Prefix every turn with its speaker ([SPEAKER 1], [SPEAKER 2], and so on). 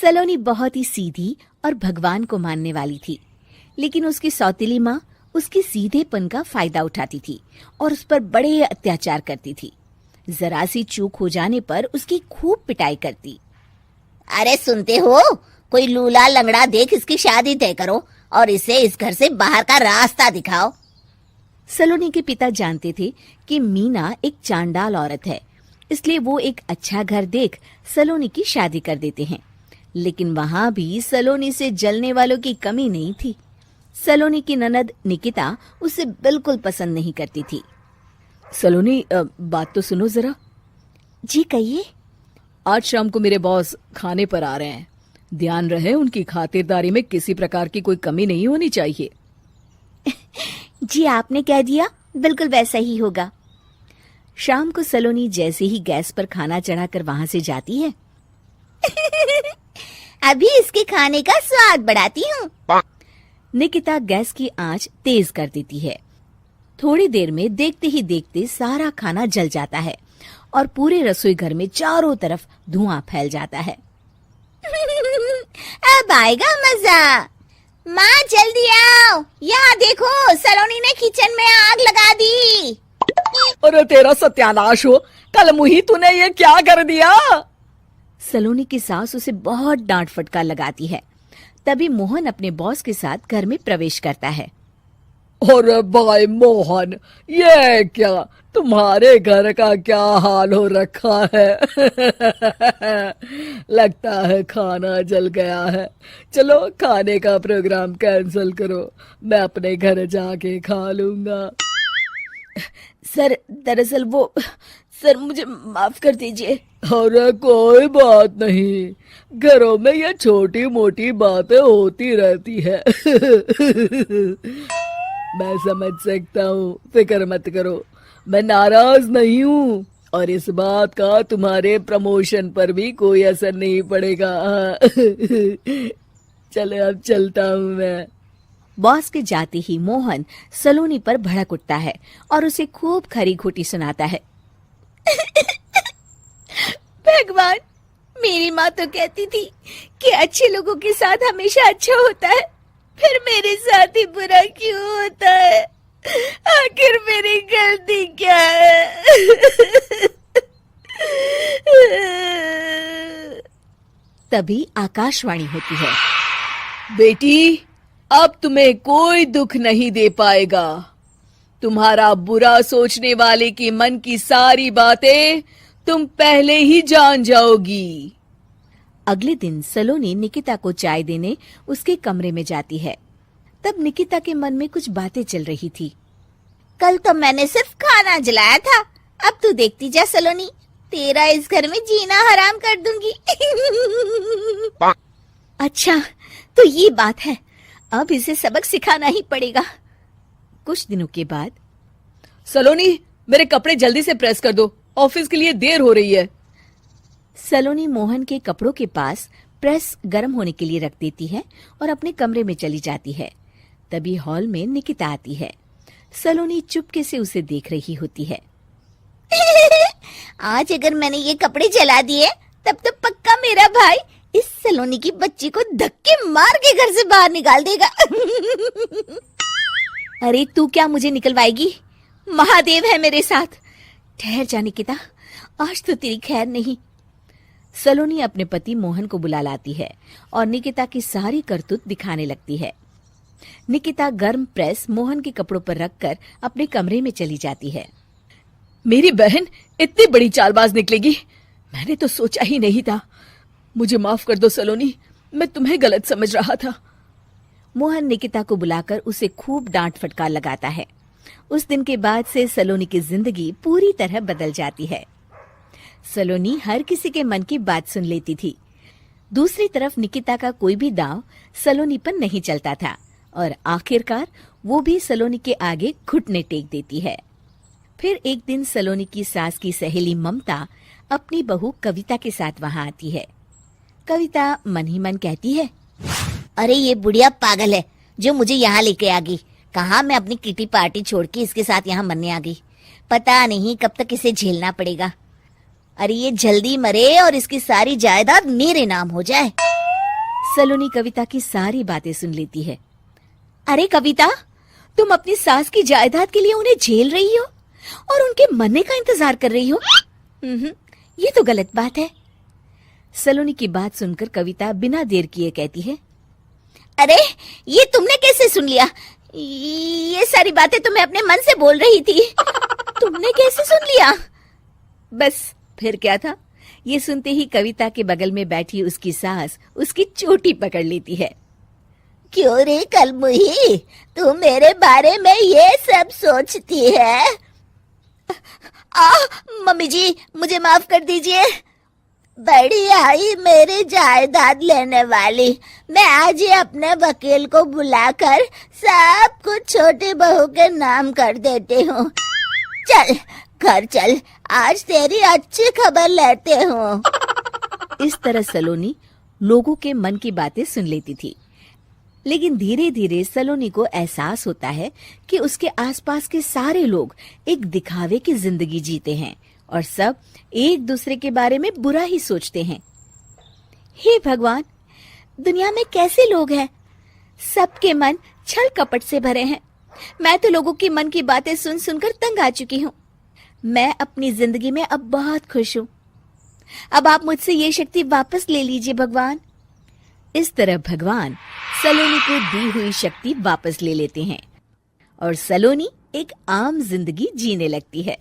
[SPEAKER 1] सलोनी बहुत ही सीधी और भगवान को मानने वाली थी, लेकिन उसकी सौतेली माँ उसके सीधेपन का फायदा उठाती थी और उस पर बड़े अत्याचार करती थी। जरा सी चूक हो जाने पर उसकी खूब पिटाई करती।
[SPEAKER 2] अरे सुनते हो, कोई लूला लंगड़ा देख इसकी शादी तय करो और इसे इस घर से बाहर का रास्ता दिखाओ।
[SPEAKER 1] सलोनी के पिता जानते थे कि मीना एक चांडाल औरत है, इसलिए वो एक अच्छा घर देख सलोनी की शादी कर देते हैं। लेकिन वहां भी सलोनी से जलने वालों की कमी नहीं थी। सलोनी की ननद निकिता उसे बिल्कुल पसंद नहीं करती थी।
[SPEAKER 3] सलोनी, बात तो सुनो जरा।
[SPEAKER 1] जी कहिए।
[SPEAKER 3] आज शाम को मेरे बॉस खाने पर आ रहे हैं। ध्यान रहे उनकी खातिरदारी में किसी प्रकार की कोई कमी नहीं होनी चाहिए।
[SPEAKER 1] जी आपने कह दिया, बिल्कुल वैसा ही होगा। शाम को सलोनी जैसे ही गैस पर खाना चढ़ाकर वहां से जाती है
[SPEAKER 2] अभी इसके खाने का स्वाद बढ़ाती हूँ।
[SPEAKER 1] निकिता गैस की आंच तेज कर देती है। थोड़ी देर में देखते ही देखते सारा खाना जल जाता है और पूरे रसोई घर में चारों तरफ धुआं फैल जाता है।
[SPEAKER 2] अब आएगा मजा। माँ जल्दी आओ, यहाँ देखो सलोनी ने किचन में आग लगा दी।
[SPEAKER 3] अरे तेरा सत्यानाश हो, कल मुही तूने ये क्या कर दिया?
[SPEAKER 1] सलोनी की सास उसे बहुत डांट फटकार लगाती है। तभी मोहन अपने बॉस के साथ घर में प्रवेश करता है।
[SPEAKER 3] अरे भाई मोहन, ये क्या तुम्हारे घर का क्या हाल हो रखा है? लगता है खाना जल गया है। चलो खाने का प्रोग्राम कैंसिल करो, मैं अपने घर जाके खा लूंगा।
[SPEAKER 1] सर दरअसल वो सर मुझे माफ कर दीजिए।
[SPEAKER 3] अरे कोई बात नहीं, घरों में ये छोटी मोटी बातें होती रहती है। मैं समझ सकता हूँ, फिक्र मत करो, मैं नाराज नहीं हूँ और इस बात का तुम्हारे प्रमोशन पर भी कोई असर नहीं पड़ेगा। चले अब चलता हूँ मैं।
[SPEAKER 1] बॉस के जाते ही मोहन सलोनी पर भड़क उठता है और उसे खूब खरी खोटी सुनाता है। भगवान, मेरी माँ तो कहती थी कि अच्छे लोगों के साथ हमेशा अच्छा होता है, फिर मेरे साथ ही बुरा क्यों होता है? आखिर मेरी गलती क्या है? तभी आकाशवाणी होती है।
[SPEAKER 3] बेटी, अब तुम्हें कोई दुख नहीं दे पाएगा। तुम्हारा बुरा सोचने वाले के मन की सारी बातें तुम पहले ही जान जाओगी।
[SPEAKER 1] अगले दिन सलोनी निकिता को चाय देने उसके कमरे में जाती है। तब निकिता के मन में कुछ बातें चल रही थी।
[SPEAKER 2] कल तो मैंने सिर्फ खाना जलाया था, अब तू देखती जा सलोनी, तेरा इस घर में जीना हराम कर दूंगी।
[SPEAKER 1] अच्छा, तो ये बात है, अब इसे सबक सिखाना ही पड़ेगा। कुछ दिनों के बाद,
[SPEAKER 3] सलोनी, मेरे कपड़े जल्दी से प्रेस कर दो, ऑफिस के लिए देर हो रही है।
[SPEAKER 1] सलोनी मोहन के कपड़ों के पास प्रेस गर्म होने के लिए रख देती है और अपने कमरे में चली जाती है। तभी हॉल में निकिता आती है। सलोनी चुपके से उसे देख रही होती है।
[SPEAKER 2] आज अगर मैंने ये कपड़े जला दिए तब तो पक्का मेरा भाई इस सलोनी की बच्ची को धक्के मार के घर से बाहर निकाल देगा।
[SPEAKER 1] अरे तू क्या मुझे निकलवाएगी? महादेव है मेरे साथ। ठहर जा निकिता, आज तो तेरी खैर नहीं। सलोनी अपने पति मोहन को बुला लाती है और निकिता की सारी करतूत दिखाने लगती है। निकिता गर्म प्रेस मोहन के कपड़ों पर रखकर अपने कमरे में चली जाती है।
[SPEAKER 3] मेरी बहन इतनी बड़ी चालबाज निकलेगी, मैंने तो सोचा ही नहीं था। मुझे माफ कर दो सलोनी, मैं तुम्हें गलत समझ रहा था।
[SPEAKER 1] मोहन निकिता को बुलाकर उसे खूब डांट फटकार लगाता है। उस दिन के बाद से सलोनी की जिंदगी पूरी तरह बदल जाती है। सलोनी हर किसी के मन की बात सुन लेती थी। दूसरी तरफ निकिता का कोई भी दांव सलोनी पर नहीं चलता था और आखिरकार वो भी सलोनी के आगे घुटने टेक देती है। फिर एक दिन सलोनी की सास की सहेली ममता अपनी बहू कविता के साथ वहां आती है। कविता मन ही मन कहती है,
[SPEAKER 2] अरे ये बुढ़िया पागल है जो मुझे यहाँ लेके आ गई। कहाँ मैं अपनी किटी पार्टी छोड़ के इसके साथ यहाँ मरने आ गई। पता नहीं कब तक इसे झेलना पड़ेगा। अरे ये जल्दी मरे और इसकी सारी जायदाद मेरे नाम हो जाए।
[SPEAKER 1] सलोनी कविता की सारी बातें सुन लेती है। अरे कविता, तुम अपनी सास की जायदाद के लिए उन्हें झेल रही हो और उनके मरने का इंतजार कर रही हो। ये तो गलत बात है। सलोनी की बात सुनकर कविता बिना देर किए कहती है,
[SPEAKER 2] अरे ये तुमने कैसे सुन लिया? ये सारी बातें तो मैं अपने मन से बोल रही थी। तुमने कैसे सुन लिया?
[SPEAKER 1] बस फिर क्या था। ये सुनते ही कविता के बगल में बैठी उसकी सास उसकी चोटी पकड़ लेती है।
[SPEAKER 2] क्यों रे कलमुही, तू मेरे बारे में ये सब सोचती है? मम्मी जी, मुझे माफ कर दीजिए। बड़ी आई मेरी जायदाद लेने वाली, मैं आज ही अपने वकील को बुलाकर सब कुछ छोटी बहू के नाम कर देती हूँ। चल घर चल, आज तेरी अच्छी खबर लेते हूँ।
[SPEAKER 1] इस तरह सलोनी लोगों के मन की बातें सुन लेती थी, लेकिन धीरे धीरे सलोनी को एहसास होता है कि उसके आसपास के सारे लोग एक दिखावे की जिंदगी जीते हैं और सब एक दूसरे के बारे में बुरा ही सोचते हैं। हे भगवान, दुनिया में कैसे लोग हैं? सबके मन छल कपट से भरे हैं। मैं तो लोगों के मन की बातें सुन सुनकर तंग आ चुकी हूँ। मैं अपनी जिंदगी में अब बहुत खुश हूँ। अब आप मुझसे ये शक्ति वापस ले लीजिए भगवान। इस तरह भगवान सलोनी को दी हुई शक्ति वापस ले लेते हैं और सलोनी एक आम जिंदगी जीने लगती है।